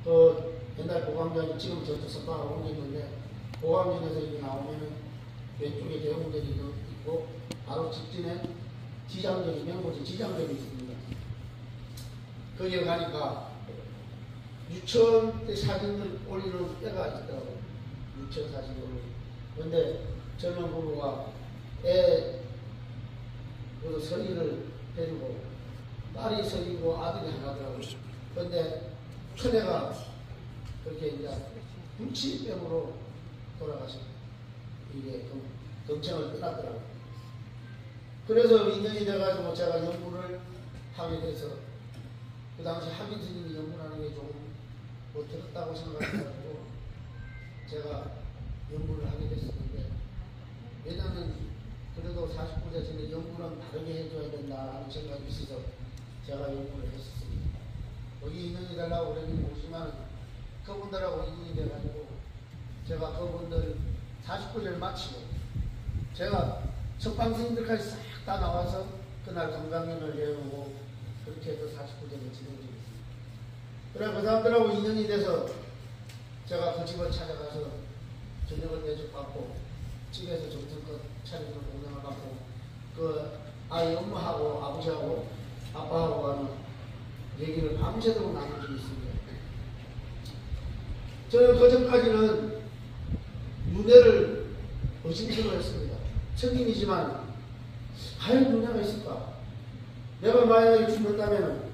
그 옛날 보강전이 지금 저쪽 선방하고 옮겼는데 보강전에서 이게 나오면은 왼쪽에 대형들이 있고 바로 직진에 지장전이 명고지 지장전이 있습니다. 거기에 가니까 유치원 때 사진을 올리는 때가 있더라고요. 유치원 사진을 올리는. 그런데 젊은 부부가 애 서리를 데리고 딸이 서리고 아들이 하나더라고요. 그런데 큰애가 그렇게 이제 불치병으로 돌아가서 이게 경청을 끝났더라고요. 그래서 인연이 돼가지고 제가 연구를 하게 돼서 그 당시 한빈 스님이 연구하는 게 조금 어떻다고 생각해가지고 제가 연구를 하게 됐었는데, 왜냐하면 그래도 49세 전에 연구는 다르게 해줘야 된다는 생각이 있어서 제가 연구를 했었습니다. 여기 인연이 되려고 그러긴 오지만 그분들하고 인연이 돼가지고 제가 그분들 49세를 마치고 제가 석방스님들까지 싹 다 나와서 그날 건강연을 해오고 그렇게 해서 49세를 진행했습니다. 그래 그 사람들하고 인연이 돼서 제가 그 집을 찾아가서 저녁을 대접받고 집에서 정성껏 차리는 공양을 받고 그 아이 엄마하고 아버지하고 아빠하고 하는 얘기를 밤새도록 나눈 적이 있습니다. 저는 그전까지는 윤회를 의심스러워했습니다. 천인이지만 과연 윤회가 있을까? 내가 만약에 죽는다면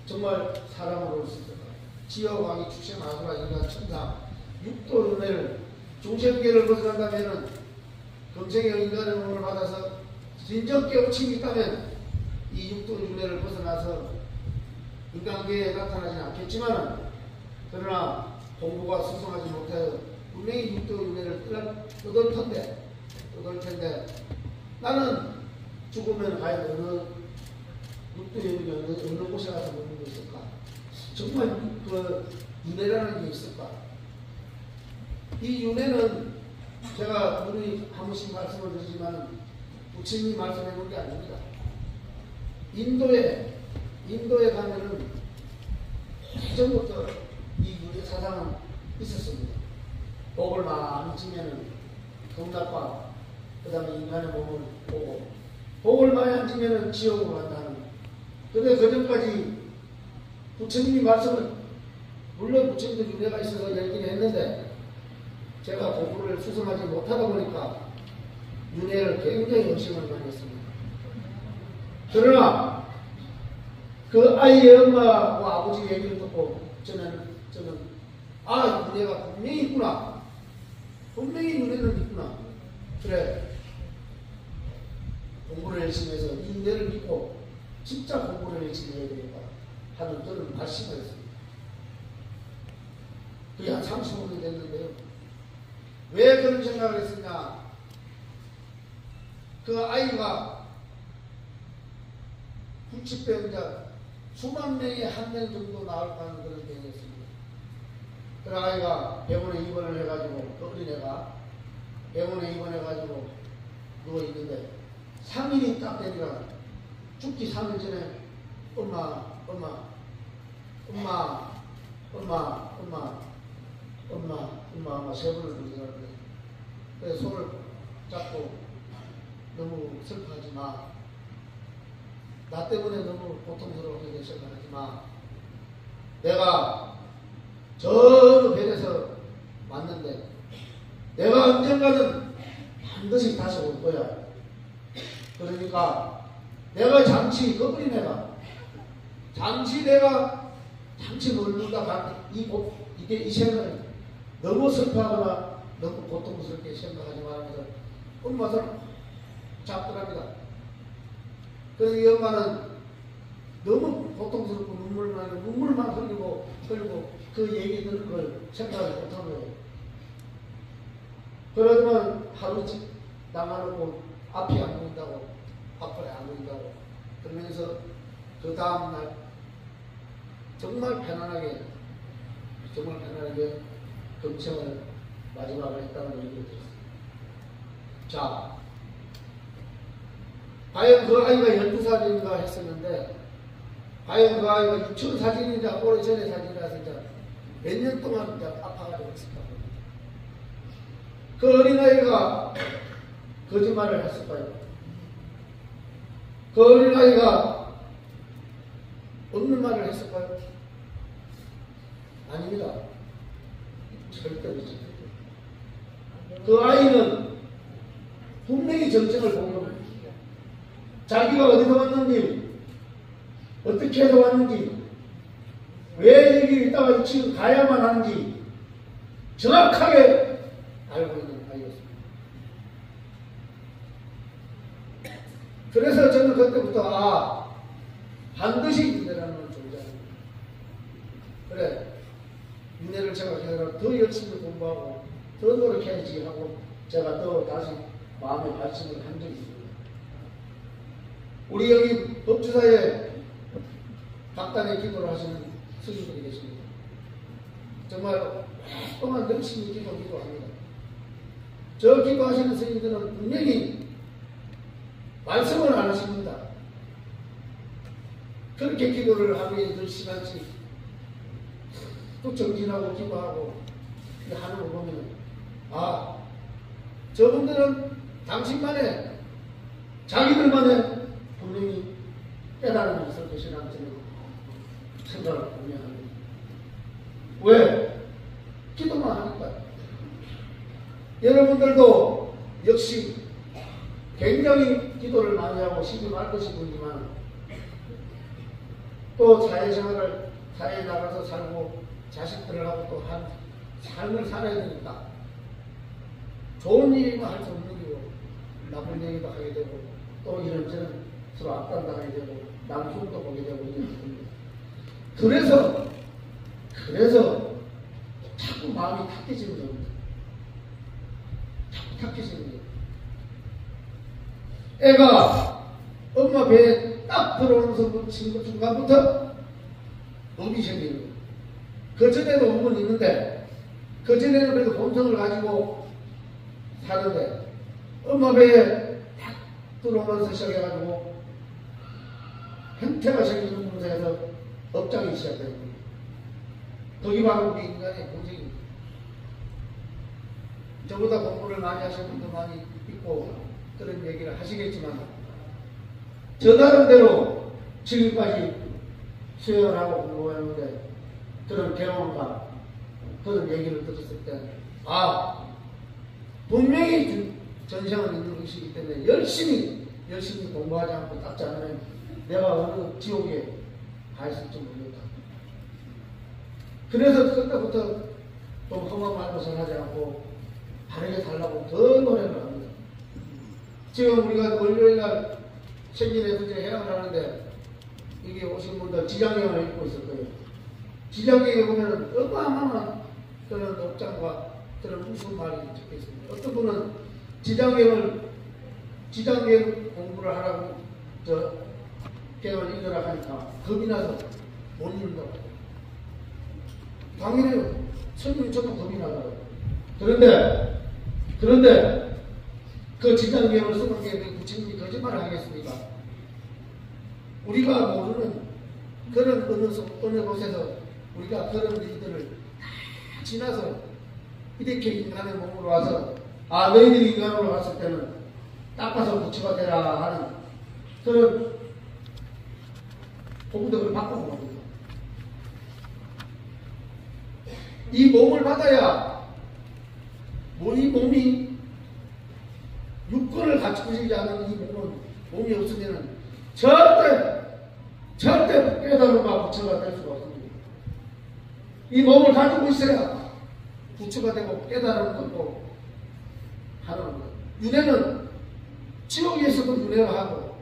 정말 사람으로 올 수 있을까? 지어광이 축생 아수라 인간 천상 육도 윤회를 중생계를 벗어난다면 금생의 인간의 몸을 받아서 진정 깨우침이 있다면 이 육도 윤회를 벗어나서 인간계에 나타나지는 않겠지만, 그러나 공부가 수성하지 못하여 분명히 육도 윤회를 떠돌 텐데 나는 죽으면 과연 어느 육도 윤회 어느 곳에 가서 먹는 게 있을까? 정말 그 윤회라는 게 있을까? 이 윤회는 제가 우리 한 번씩 말씀을 드리지만 부처님이 말씀해 본 게 아닙니다. 인도에 가면은 예전부터 이 윤회 사상은 있었습니다. 복을 많이 지면은 경락과 그 다음에 인간의 몸을 보고 복을 많이 안 지면은 지옥으로 간다는. 그런데 그전까지 부처님이 말씀을, 물론 부처님도 윤회가 있어서 열긴 했는데 제가 공부를 수성하지 못하다 보니까 윤회를 굉장히 열심히 많이 했습니다. 그러나 그 아이의 엄마와 아버지 얘기를 듣고 저는 윤회가 분명히 있구나. 분명히 윤회는 있구나. 그래, 공부를 열심히 해서 이 윤회를 믿고 진짜 공부를 열심히 해야 되겠다 하는 저는 말씀을 했습니다. 그게 한 35년이 됐는데요. 왜 그런 생각을 했느냐? 그 아이가 불치병자 수만 명에 한 명 정도 나올 거라는 그런 병이었습니다. 그 아이가 병원에 입원을 해가지고, 그 어린애가 병원에 입원해가지고 누워있는데 3일이 딱 되니까 죽기 3일 전에 엄마 세 번을 부르더라고요. 그래서 손을 잡고 너무 슬퍼하지 마. 나 때문에 너무 고통스럽게 생각하지 마. 내가 저 별에서 왔는데 내가 언젠가는 반드시 다시 올 거야. 그러니까 내가 잠시 거부리 내가 놀다가 이 생각을 너무 슬퍼하거나 너무 고통스럽게 생각하지 말면서 엄마 손을 잡더랍니다. 그래서 이 엄마는 너무 고통스럽고 눈물만 흘리고 그 얘기 들은 걸 생각을 못한 거예요. 그러더만 하루씩 나가놓고 앞이 안 보인다고, 앞을 안 보인다고 그러면서 그 다음날 정말 편안하게 금청을 마지막으로 했다는 얘기를 들었습니다. 자, 과연 그 아이가 12살인가 했었는데 과연 그 아이가 유치원 사진인지 오래전에 사진이라서 이제 몇 년 동안 이제 아파가지고 있을까. 그 어린아이가 거짓말을 했을까요? 그 어린아이가 없는 말을 했을까요? 아닙니다. 절대 그렇지. 그 아이는 분명히 정체를 보고 자기가 어디서 왔는지, 어떻게 해서 왔는지, 왜 여기 있다가 지금 가야만 하는지 정확하게 알고 있는 아이였습니다. 그래서 저는 그때부터 반드시 윤회라는 걸 존재합니다. 그래, 윤회를 제가 계속 더 열심히 공부하고 더 노력해야지 하고 제가 또 다시 마음의 발심을 한 적이 있습니다. 우리 여기 법주사에 각단의 기도를 하시는 스님들이 계십니다. 정말 오랫동안 열심히 기도합니다. 저 기도하시는 스님들은 분명히 말씀을 안 하십니다. 그렇게 기도를 하루에 10시간씩 또 정진하고 기도하고 하는 거 보면 저분들은 당신만의 자기들만의 분명히 깨달음이 있을 것이라는 저는 생각을 분명합니다. 왜? 기도만 하니까. 여러분들도 역시 굉장히 기도를 많이 하고 시비 말 것이지만 또 사회에 나가서 살고 자식들을 하고 또 한 삶을 살아야 되니까 좋은 일이면 할 수 없는 일이고 나쁜 얘기도 하게 되고 또 이런저런 서로 악담당하게 되고 남흉도 보게 되고 이런 겁니다. 그래서 자꾸 마음이 탁해지는 겁니다. 자꾸 탁해지는 거예요. 애가 엄마 배에 딱 들어오는 순간부터 몸이 생기는 거예요. 그전에도 몸은 있는데 그전에는 그래도 본성을 가지고 사는데 엄마 배에 딱 들어오면서 시작해가지고 형태가 생기는 분석에서 업장이 시작되는 거예요. 거기 바로 우리 인간의 본성입니다. 저보다 공부를 많이 하시는 분도 많이 있고 그런 얘기를 하시겠지만 저 나름대로 지금까지 수행하고 공부했는데 그런 경험과 그런 얘기를 들었을 때 분명히 전생은 있는 것이기 때문에 열심히 공부하지 않고 닦지 않으면 내가 어느 지옥에 가 있을지 모르겠다. 그래서 그때부터 좀 험한 말것을 하지 않고 바르게 살라고 더 노력을 합니다. 지금 우리가 월요일날 생진에서 이제 해양을 하는데 여기 오신 분들 지장경을 읽고 있을 거예요. 지장경에 보면 어마어마한 그런 업장과 그런 무슨 말이 적혀 있습니다. 어떤 분은 지장경 공부를 하라고 경을 읽으라 하니까 겁이 나서 못 읽는다고. 당연히 선생님 저도 겁이 나더라고요. 그런데 그 지장경을 쓰는 게 부처님이 거짓말을 하겠습니까? 우리가 모르는 그런 어느 곳에서 우리가 그런 일들을 다 지나서 이렇게 인간의 몸으로 와서 너희들이 인간으로 왔을 때는 닦아서 부처가 되라 하는 그런 공덕을 바꾸는 겁니다. 이 몸을 받아야 이 몸이 육권을 갖추고 있지 않은 이 몸이 없으면 절대 깨달음과 부처가 될 수가 없습니다. 이 몸을 가지고 있어야 부처가 되고 깨달음을 얻고 하는 겁니다. 윤회는 지옥에서도 윤회를 하고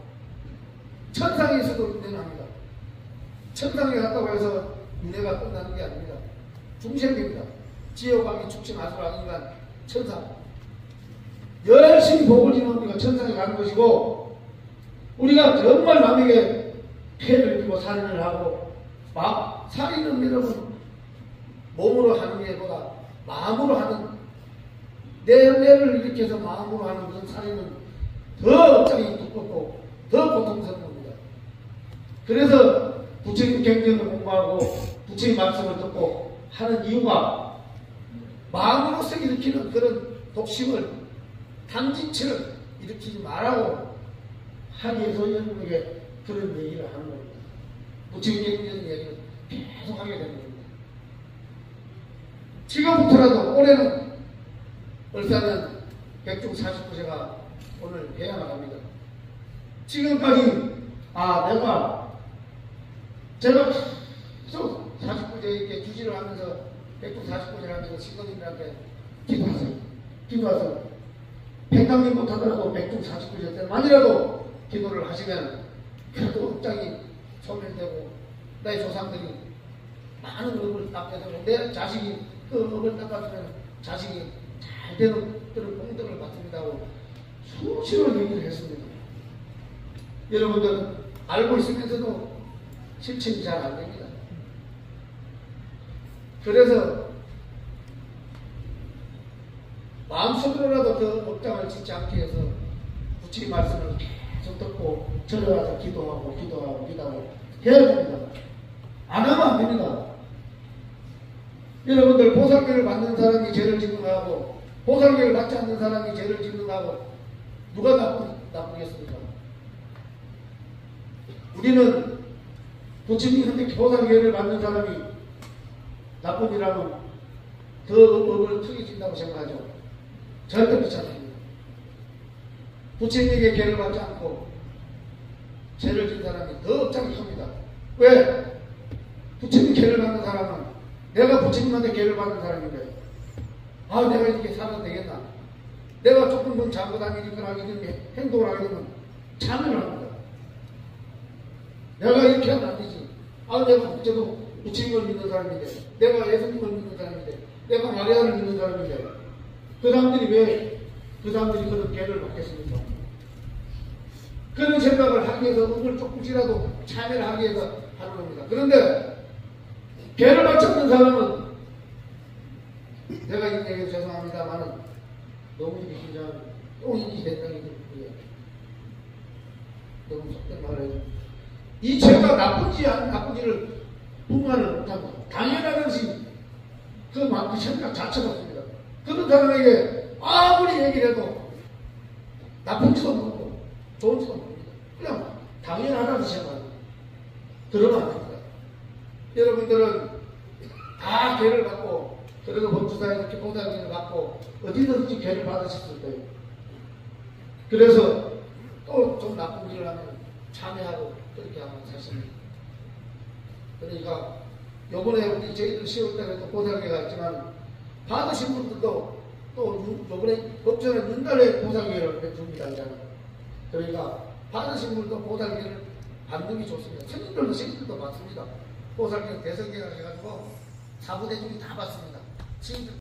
천상에서도 윤회를 합니다. 천상에 갔다고 해서 윤회가 끝나는 게 아닙니다. 중생입니다. 지옥왕이 죽지 마소라 인간 천상. 열심히 복을 지면 우리가 천상에 가는 것이고 우리가 정말 남에게 폐를 끼고 살인을 하고 살인은 여러분 몸으로 하는 게보다 마음으로 하는 뇌를 이렇게 해서 마음으로 하는 그런 살인은 더 업장이 두껍고 더 고통스러운 겁니다. 그래서 부처님 경전을 공부하고 부처님 말씀을 듣고 하는 이유가 마음으로서 일으키는 그런 독심을 탐진치를 일으키지 말라고 하기 위해서 여러분에게 그런 얘기를 하는 겁니다. 부처님 경전 얘기를 계속 하게 되는 겁니다. 지금부터라도 올해는 을사년 백중 49세가 오늘 해야 나갑니다. 지금까지 제가 계속 49세 이렇게 주지를 하면서 백중 49세를 하면서 신도님들한테 기도하세요. 백강림 못하더라도 백중 49세 때만이라도 기도를 하시면 그래도 업장이 소멸되고 나의 조상들이 많은 업을 닦게 되고 내 자식이 그 업을 닦아주면 자식이 잘 되는 그런功德을 받습니다고 수시로 얘기를 했습니다. 여러분들 알고 있으면서도 실천이 잘 안 됩니다. 그래서 마음속으로라도 그 업장을 짓지 않기 위해서 부처님 말씀을 계속 듣고 절에 기도하고 해야 됩니다. 안 하면 안 됩니다. 여러분들 보살계를 받는 사람이 죄를 짓는 거하고 보살계를 받지 않는 사람이 죄를 짓는 거하고 누가 나쁘겠습니까? 우리는 부처님한테 보살계를 받는 사람이 나쁜 일하면 더 업을 크게 진다고 생각하죠. 절대 그렇지 않습니다. 부처님에게 계를 받지 않고 죄를 진 사람이 더 업장이 큽니다. 왜? 부처님 계를 받는 사람은 내가 부처님한테 계를 받는 사람인데 내가 이렇게 살아도 되겠나? 내가 조금 더 잘못한 일이 하게 되면 행동을 하게 되면 참여를 합니다. 내가 이렇게 하면 안 되지. 내가 국제도 부처님을 믿는 사람인데 내가 예수님을 믿는 사람인데 내가 마리아를 믿는 사람인데 그 사람들이 왜 그 사람들이 그런 계를 받겠습니까? 그런 생각을 하기 위해서 오늘 조금씩이라도 참여를 하기 위해서 하는 겁니다. 그런데 계를 받지 않는 사람은 내가 이 얘기해서 죄송합니다만은 너무 이렇게 긴장하면 또 인지 된다는 얘기를 너무 속된 말을 해요. 이 죄가 나쁜지 안 나쁜지를 분간을 못합니다. 당연하듯이 그 생각 자체가 없습니다. 그런 사람에게 아무리 얘기를 해도 나쁜지도 모르고 좋은지도 모릅니다. 그냥 당연하다고 생각합니다. 그러면 안 됩니다. 여러분들은 다 계를 받고 그리고 법주사에 이렇게 보살계를 받고 어디든지 계를 받으셨을 거예요. 그래서 또 좀 나쁜 일을 하면 참여하고 그렇게 하면 사실입니다. 그러니까 요번에 우리 저희들 10월달에 또 보살계가 있지만 받으신 분들도 또 요번에 법전에 윤달에 보살계를 줍니다. 그러니까 받으신 분들도 보살계를 받는 게 좋습니다. 스님들도 받습니다. 보살계 대성계가 해가지고 사부대중이 다 받습니다. 스님들